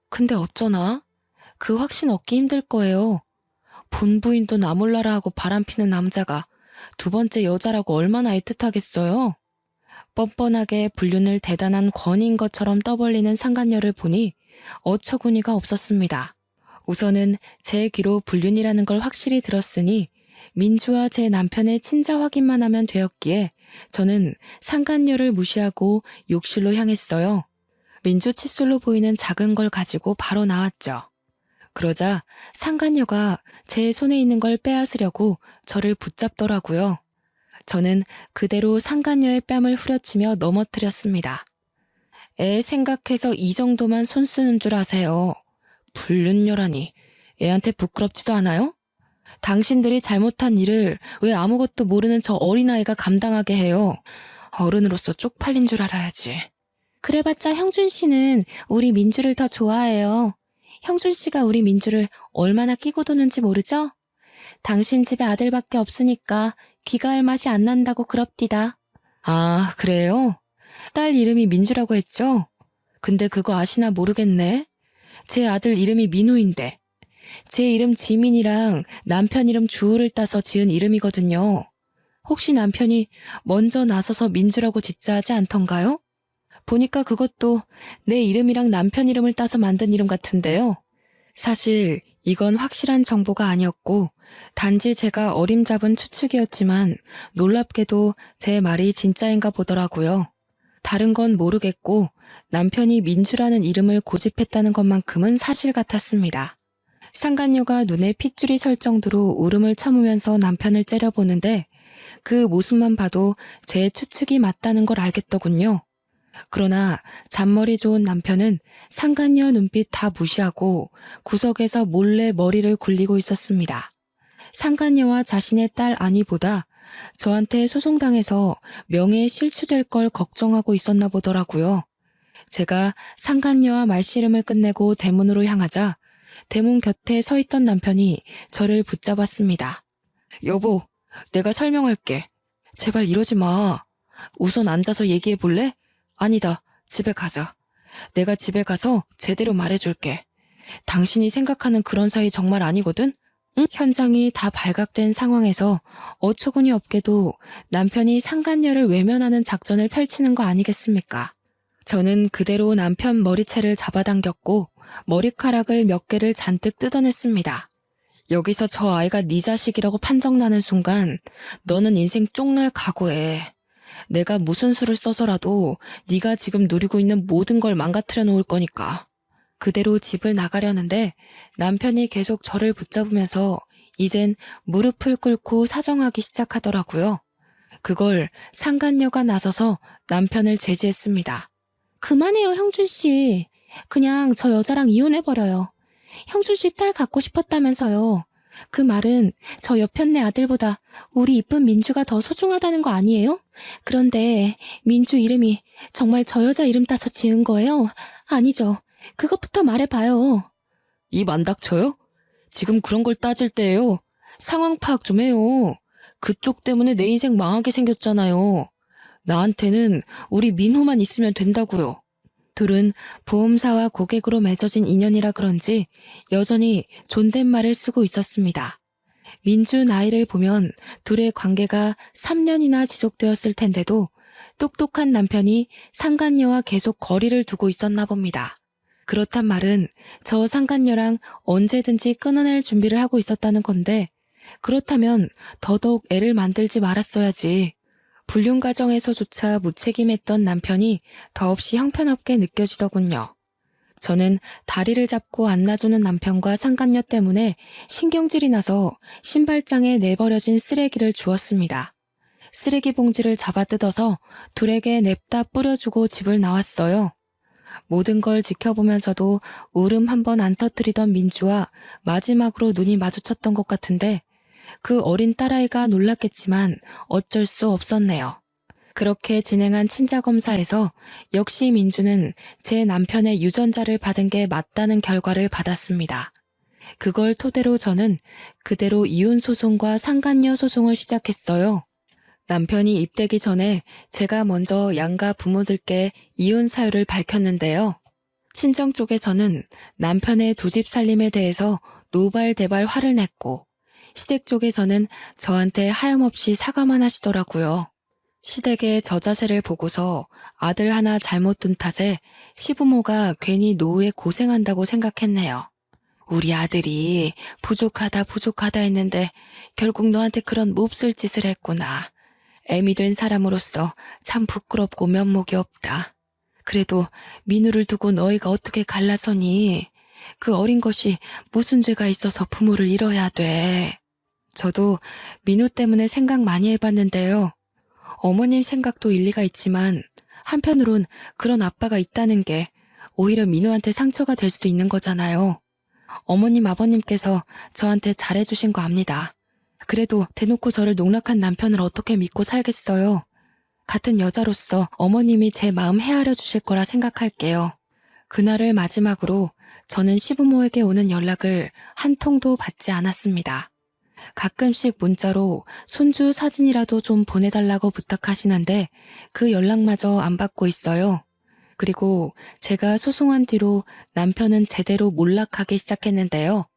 근데 어쩌나? 그 확신 얻기 힘들 거예요. 본부인도 나 몰라라 하고 바람피는 남자가 두 번째 여자라고 얼마나 애틋하겠어요? 뻔뻔하게 불륜을 대단한 권위인 것처럼 떠벌리는 상간녀를 보니 어처구니가 없었습니다. 우선은 제 귀로 불륜이라는 걸 확실히 들었으니 민주와 제 남편의 친자 확인만 하면 되었기에 저는 상간녀를 무시하고 욕실로 향했어요. 민주 칫솔로 보이는 작은 걸 가지고 바로 나왔죠. 그러자 상간녀가 제 손에 있는 걸 빼앗으려고 저를 붙잡더라고요. 저는 그대로 상간녀의 뺨을 후려치며 넘어뜨렸습니다. 애 생각해서 이 정도만 손 쓰는 줄 아세요. 불륜녀라니 애한테 부끄럽지도 않아요? 당신들이 잘못한 일을 왜 아무것도 모르는 저 어린아이가 감당하게 해요? 어른으로서 쪽팔린 줄 알아야지.
그래봤자 형준 씨는 우리 민주를 더 좋아해요. 형준 씨가 우리 민주를 얼마나 끼고 도는지 모르죠? 당신 집에 아들밖에 없으니까 귀가할 맛이 안 난다고 그럽디다.
아, 그래요? 딸 이름이 민주라고 했죠? 근데 그거 아시나 모르겠네. 제 아들 이름이 민우인데 제 이름 지민이랑 남편 이름 주우를 따서 지은 이름이거든요. 혹시 남편이 먼저 나서서 민주라고 짓자 하지 않던가요? 보니까 그것도 내 이름이랑 남편 이름을 따서 만든 이름 같은데요. 사실 이건 확실한 정보가 아니었고 단지 제가 어림잡은 추측이었지만 놀랍게도 제 말이 진짜인가 보더라고요. 다른 건 모르겠고 남편이 민주라는 이름을 고집했다는 것만큼은 사실 같았습니다. 상간녀가 눈에 핏줄이 설 정도로 울음을 참으면서 남편을 째려보는데 그 모습만 봐도 제 추측이 맞다는 걸 알겠더군요. 그러나 잔머리 좋은 남편은 상간녀 눈빛 다 무시하고 구석에서 몰래 머리를 굴리고 있었습니다. 상간녀와 자신의 딸 아니보다 저한테 소송당해서 명예에 실추될 걸 걱정하고 있었나 보더라고요. 제가 상간녀와 말씨름을 끝내고 대문으로 향하자 대문 곁에 서 있던 남편이 저를 붙잡았습니다. 여보, 내가 설명할게. 제발 이러지 마. 우선 앉아서 얘기해 볼래? 아니다, 집에 가자. 내가 집에 가서 제대로 말해줄게. 당신이 생각하는 그런 사이 정말 아니거든? 응? 현장이 다 발각된 상황에서 어처구니 없게도 남편이 상간녀를 외면하는 작전을 펼치는 거 아니겠습니까? 저는 그대로 남편 머리채를 잡아당겼고 머리카락을 몇 개를 잔뜩 뜯어냈습니다. 여기서 저 아이가 네 자식이라고 판정나는 순간 너는 인생 쪽날 각오해. 내가 무슨 수를 써서라도 네가 지금 누리고 있는 모든 걸 망가뜨려 놓을 거니까. 그대로 집을 나가려는데 남편이 계속 저를 붙잡으면서 이젠 무릎을 꿇고 사정하기 시작하더라고요. 그걸 상간녀가 나서서 남편을 제지했습니다.
그만해요, 형준 씨. 그냥 저 여자랑 이혼해버려요. 형준 씨 딸 갖고 싶었다면서요. 그 말은 저 옆편네 아들보다 우리 이쁜 민주가 더 소중하다는 거 아니에요? 그런데 민주 이름이 정말 저 여자 이름 따서 지은 거예요? 아니죠. 그것부터 말해봐요.
입 안 닥쳐요? 지금 그런 걸 따질 때예요. 상황 파악 좀 해요. 그쪽 때문에 내 인생 망하게 생겼잖아요. 나한테는 우리 민호만 있으면 된다고요. 둘은 보험사와 고객으로 맺어진 인연이라 그런지 여전히 존댓말을 쓰고 있었습니다. 민주 나이를 보면 둘의 관계가 3년이나 지속되었을 텐데도 똑똑한 남편이 상간녀와 계속 거리를 두고 있었나 봅니다. 그렇단 말은 저 상간녀랑 언제든지 끊어낼 준비를 하고 있었다는 건데 그렇다면 더더욱 애를 만들지 말았어야지. 불륜 과정에서조차 무책임했던 남편이 더없이 형편없게 느껴지더군요. 저는 다리를 잡고 안아주는 남편과 상간녀 때문에 신경질이 나서 신발장에 내버려진 쓰레기를 주웠습니다. 쓰레기 봉지를 잡아 뜯어서 둘에게 냅다 뿌려주고 집을 나왔어요. 모든 걸 지켜보면서도 울음 한 번 안 터뜨리던 민주와 마지막으로 눈이 마주쳤던 것 같은데
그 어린 딸아이가 놀랐겠지만 어쩔 수 없었네요. 그렇게 진행한 친자검사에서 역시 민주는 제 남편의 유전자를 받은 게 맞다는 결과를 받았습니다. 그걸 토대로 저는 그대로 이혼소송과 상간녀 소송을 시작했어요. 남편이 입대기 전에 제가 먼저 양가 부모들께 이혼 사유를 밝혔는데요. 친정 쪽에서는 남편의 두 집 살림에 대해서 노발대발 화를 냈고, 시댁 쪽에서는 저한테 하염없이 사과만 하시더라고요. 시댁의 저자세를 보고서 아들 하나 잘못 둔 탓에 시부모가 괜히 노후에 고생한다고 생각했네요. 우리 아들이 부족하다 했는데 결국 너한테 그런 몹쓸 짓을 했구나. 애미 된 사람으로서 참 부끄럽고 면목이 없다. 그래도 민우를 두고 너희가 어떻게 갈라서니? 그 어린 것이 무슨 죄가 있어서 부모를 잃어야 돼. 저도 민우 때문에 생각 많이 해봤는데요. 어머님 생각도 일리가 있지만 한편으론 그런 아빠가 있다는 게 오히려 민우한테 상처가 될 수도 있는 거잖아요. 어머님 아버님께서 저한테 잘해주신 거 압니다. 그래도 대놓고 저를 농락한 남편을 어떻게 믿고 살겠어요. 같은 여자로서 어머님이 제 마음 헤아려 주실 거라 생각할게요. 그날을 마지막으로 저는 시부모에게 오는 연락을 한 통도 받지 않았습니다. 가끔씩 문자로 손주 사진이라도 좀 보내달라고 부탁하시는데 그 연락마저 안 받고 있어요. 그리고 제가 소송한 뒤로 남편은 제대로 몰락하기 시작했는데요.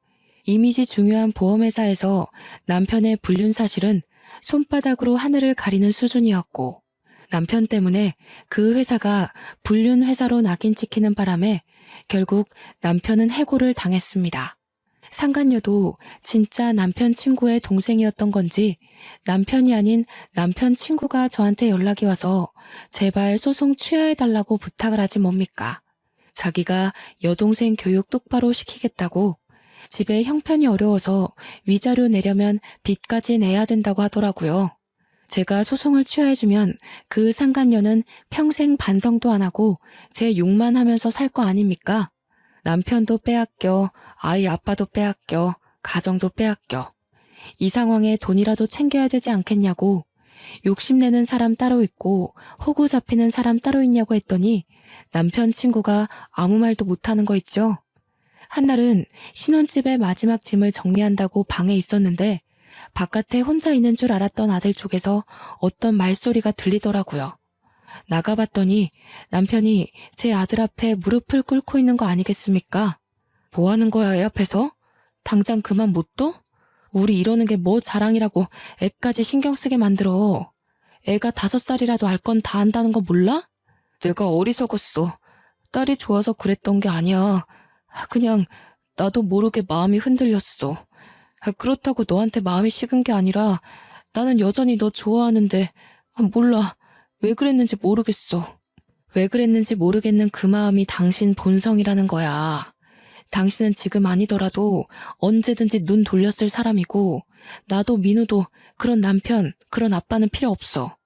이미지 중요한 보험회사에서 남편의 불륜 사실은 손바닥으로 하늘을 가리는 수준이었고, 남편 때문에 그 회사가 불륜 회사로 낙인 찍히는 바람에 결국 남편은 해고를 당했습니다. 상간녀도 진짜 남편 친구의 동생이었던 건지 남편이 아닌 남편 친구가 저한테 연락이 와서 제발 소송 취하해달라고 부탁을 하지 뭡니까? 자기가 여동생 교육 똑바로 시키겠다고 집에 형편이 어려워서 위자료 내려면 빚까지 내야 된다고 하더라고요. 제가 소송을 취하해주면 그 상간녀는 평생 반성도 안 하고 제 욕만 하면서 살 거 아닙니까? 남편도 빼앗겨, 아이 아빠도 빼앗겨, 가정도 빼앗겨. 이 상황에 돈이라도 챙겨야 되지 않겠냐고, 욕심내는 사람 따로 있고 호구 잡히는 사람 따로 있냐고 했더니 남편 친구가 아무 말도 못하는 거 있죠. 한날은 신혼집의 마지막 짐을 정리한다고 방에 있었는데 바깥에 혼자 있는 줄 알았던 아들 쪽에서 어떤 말소리가 들리더라고요. 나가봤더니 남편이 제 아들 앞에 무릎을 꿇고 있는 거 아니겠습니까? 뭐 하는 거야, 애 앞에서? 당장 그만 못 둬? 우리 이러는 게 뭐 자랑이라고 애까지 신경 쓰게 만들어. 애가 5살이라도 알 건 다 안다는 거 몰라? 내가 어리석었어. 딸이 좋아서 그랬던 게 아니야. 그냥 나도 모르게 마음이 흔들렸어. 그렇다고 너한테 마음이 식은 게 아니라 나는 여전히 너 좋아하는데 몰라. 왜 그랬는지 모르겠어. 왜 그랬는지 모르겠는 그 마음이 당신 본성이라는 거야. 당신은 지금 아니더라도 언제든지 눈 돌렸을 사람이고 나도 민우도 그런 남편, 그런 아빠는 필요 없어.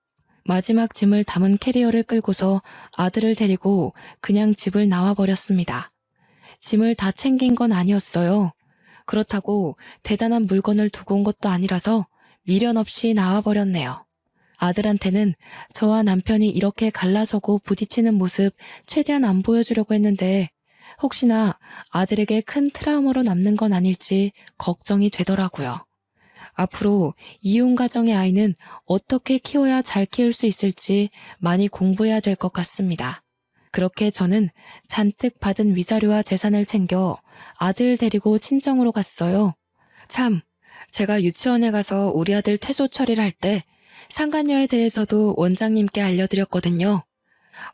마지막 짐을 담은 캐리어를 끌고서 아들을 데리고 그냥 집을 나와버렸습니다. 짐을 다 챙긴 건 아니었어요. 그렇다고 대단한 물건을 두고 온 것도 아니라서 미련 없이 나와버렸네요. 아들한테는 저와 남편이 이렇게 갈라서고 부딪히는 모습 최대한 안 보여주려고 했는데 혹시나 아들에게 큰 트라우마로 남는 건 아닐지 걱정이 되더라고요. 앞으로 이혼 가정의 아이는 어떻게 키워야 잘 키울 수 있을지 많이 공부해야 될 것 같습니다. 그렇게 저는 잔뜩 받은 위자료와 재산을 챙겨 아들 데리고 친정으로 갔어요. 참, 제가 유치원에 가서 우리 아들 퇴소 처리를 할 때 상간녀에 대해서도 원장님께 알려드렸거든요.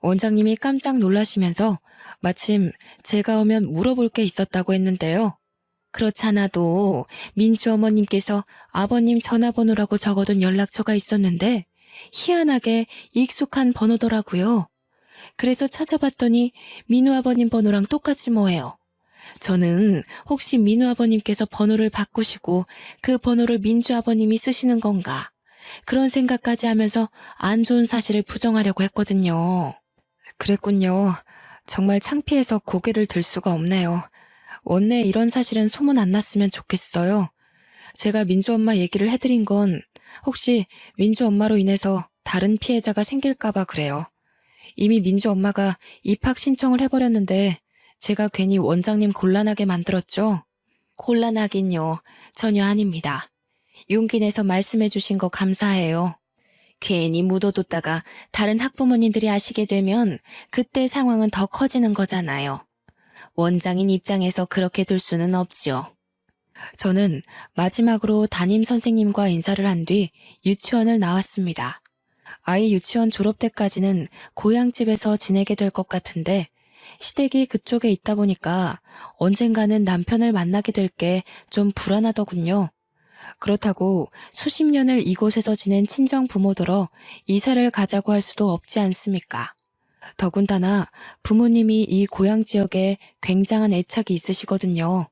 원장님이 깜짝 놀라시면서 마침 제가 오면 물어볼 게 있었다고 했는데요. 그렇잖아도 민주 어머님께서 아버님 전화번호라고 적어둔 연락처가 있었는데 희한하게 익숙한 번호더라고요. 그래서 찾아봤더니 민우 아버님 번호랑 똑같이 뭐예요. 저는 혹시 민우 아버님께서 번호를 바꾸시고 그 번호를 민주 아버님이 쓰시는 건가? 그런 생각까지 하면서 안 좋은 사실을 부정하려고 했거든요. 그랬군요. 정말 창피해서 고개를 들 수가 없네요. 원래 이런 사실은 소문 안 났으면 좋겠어요.
제가 민주 엄마 얘기를 해드린 건 혹시 민주 엄마로 인해서 다른 피해자가 생길까봐 그래요. 이미 민주 엄마가 입학 신청을 해버렸는데 제가 괜히 원장님 곤란하게 만들었죠? 곤란하긴요. 전혀 아닙니다. 용기 내서 말씀해 주신 거 감사해요. 괜히 묻어뒀다가 다른 학부모님들이 아시게 되면 그때 상황은 더 커지는 거잖아요. 원장인 입장에서 그렇게 둘 수는 없지요. 저는 마지막으로 담임 선생님과 인사를 한 뒤 유치원을 나왔습니다. 아이 유치원 졸업 때까지는 고향집에서 지내게 될 것 같은데 시댁이 그쪽에 있다 보니까 언젠가는 남편을 만나게 될 게 좀 불안하더군요. 그렇다고 수십 년을 이곳에서 지낸 친정 부모더러 이사를 가자고 할 수도 없지 않습니까? 더군다나 부모님이 이 고향 지역에 굉장한 애착이 있으시거든요.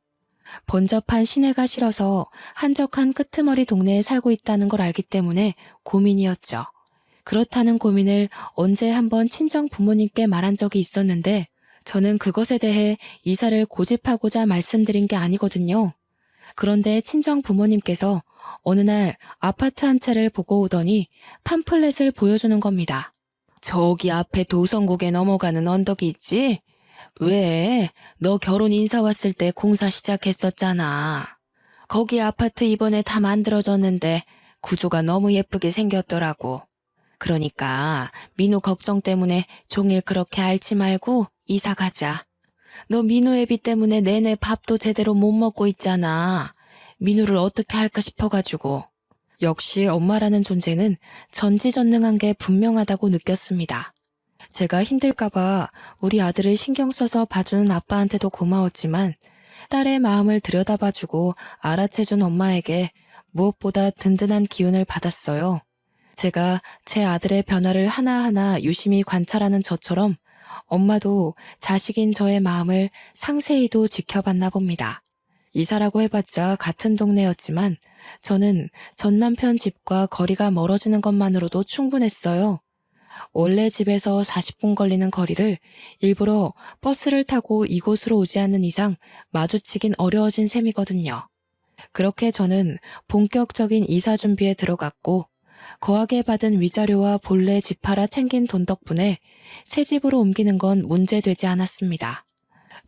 번잡한 시내가 싫어서 한적한 끄트머리 동네에 살고 있다는 걸 알기 때문에 고민이었죠. 그렇다는 고민을 언제 한번 친정 부모님께 말한 적이 있었는데 저는 그것에 대해 이사를 고집하고자 말씀드린 게 아니거든요. 그런데 친정 부모님께서 어느 날 아파트 한 채를 보고 오더니 팜플렛을 보여주는 겁니다. 저기 앞에 도성국에 넘어가는 언덕이 있지? 왜? 너 결혼 인사 왔을 때 공사 시작했었잖아. 거기 아파트 이번에 다 만들어졌는데 구조가 너무 예쁘게 생겼더라고. 그러니까 민우 걱정 때문에 종일 그렇게 앓지 말고 이사 가자. 너 민우 애비 때문에 내내 밥도 제대로 못 먹고 있잖아. 민우를 어떻게 할까 싶어가지고. 역시 엄마라는 존재는 전지전능한 게 분명하다고 느꼈습니다. 제가 힘들까봐 우리 아들을 신경 써서 봐주는 아빠한테도 고마웠지만 딸의 마음을 들여다봐주고 알아채준 엄마에게 무엇보다 든든한 기운을 받았어요. 제가 제 아들의 변화를 하나하나 유심히 관찰하는 저처럼 엄마도 자식인 저의 마음을 상세히도 지켜봤나 봅니다. 이사라고 해봤자 같은 동네였지만 저는 전 남편 집과 거리가 멀어지는 것만으로도 충분했어요. 원래 집에서 40분 걸리는 거리를 일부러 버스를 타고 이곳으로 오지 않는 이상 마주치긴 어려워진 셈이거든요. 그렇게 저는 본격적인 이사 준비에 들어갔고 거하게 받은 위자료와 본래 집하라 챙긴 돈 덕분에 새 집으로 옮기는 건 문제되지 않았습니다.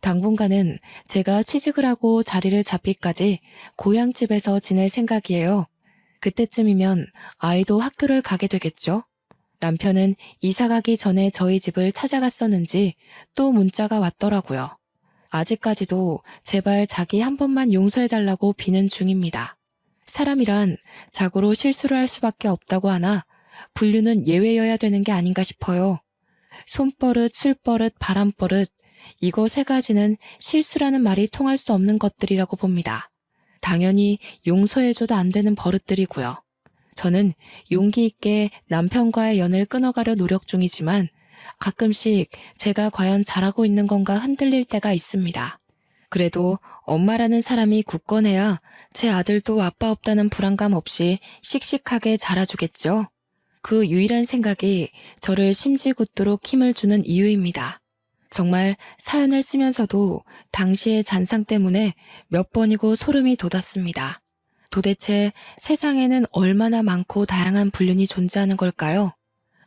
당분간은 제가 취직을 하고 자리를 잡기까지 고향집에서 지낼 생각이에요. 그때쯤이면 아이도 학교를 가게 되겠죠? 남편은 이사 가기 전에 저희 집을 찾아갔었는지 또 문자가 왔더라고요. 아직까지도 제발 자기 한 번만 용서해달라고 비는 중입니다. 사람이란 자고로 실수를 할 수밖에 없다고 하나 분류는 예외여야 되는 게 아닌가 싶어요. 손버릇, 술버릇, 바람버릇 이거 세 가지는 실수라는 말이 통할 수 없는 것들이라고 봅니다. 당연히 용서해줘도 안 되는 버릇들이고요. 저는 용기 있게 남편과의 연을 끊어가려 노력 중이지만 가끔씩 제가 과연 잘하고 있는 건가 흔들릴 때가 있습니다. 그래도 엄마라는 사람이 굳건해야 제 아들도 아빠 없다는 불안감 없이 씩씩하게 자라주겠죠. 그 유일한 생각이 저를 심지궂도록 힘을 주는 이유입니다. 정말 사연을 쓰면서도 당시의 잔상 때문에 몇 번이고 소름이 돋았습니다. 도대체 세상에는 얼마나 많고 다양한 불륜이 존재하는 걸까요?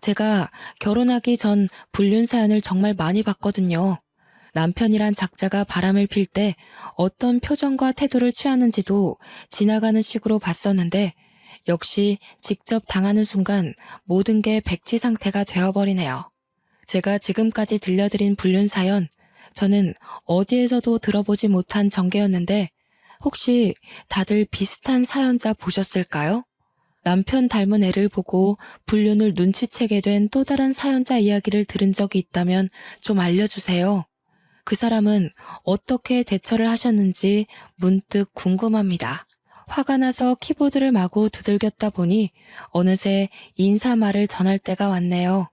제가 결혼하기 전 불륜 사연을 정말 많이 봤거든요. 남편이란 작자가 바람을 필 때 어떤 표정과 태도를 취하는지도 지나가는 식으로 봤었는데 역시 직접 당하는 순간 모든 게 백지 상태가 되어버리네요. 제가 지금까지 들려드린 불륜 사연, 저는 어디에서도 들어보지 못한 전개였는데 혹시 다들 비슷한 사연자 보셨을까요? 남편 닮은 애를 보고 불륜을 눈치채게 된 또 다른 사연자 이야기를 들은 적이 있다면 좀 알려주세요. 그 사람은 어떻게 대처를 하셨는지 문득 궁금합니다. 화가 나서 키보드를 마구 두들겼다 보니 어느새 인사말을 전할 때가 왔네요.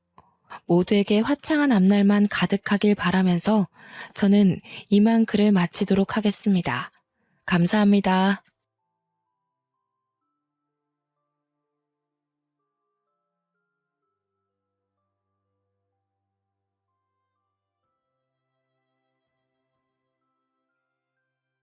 모두에게 화창한 앞날만 가득하길 바라면서 저는 이만 글을 마치도록 하겠습니다. 감사합니다.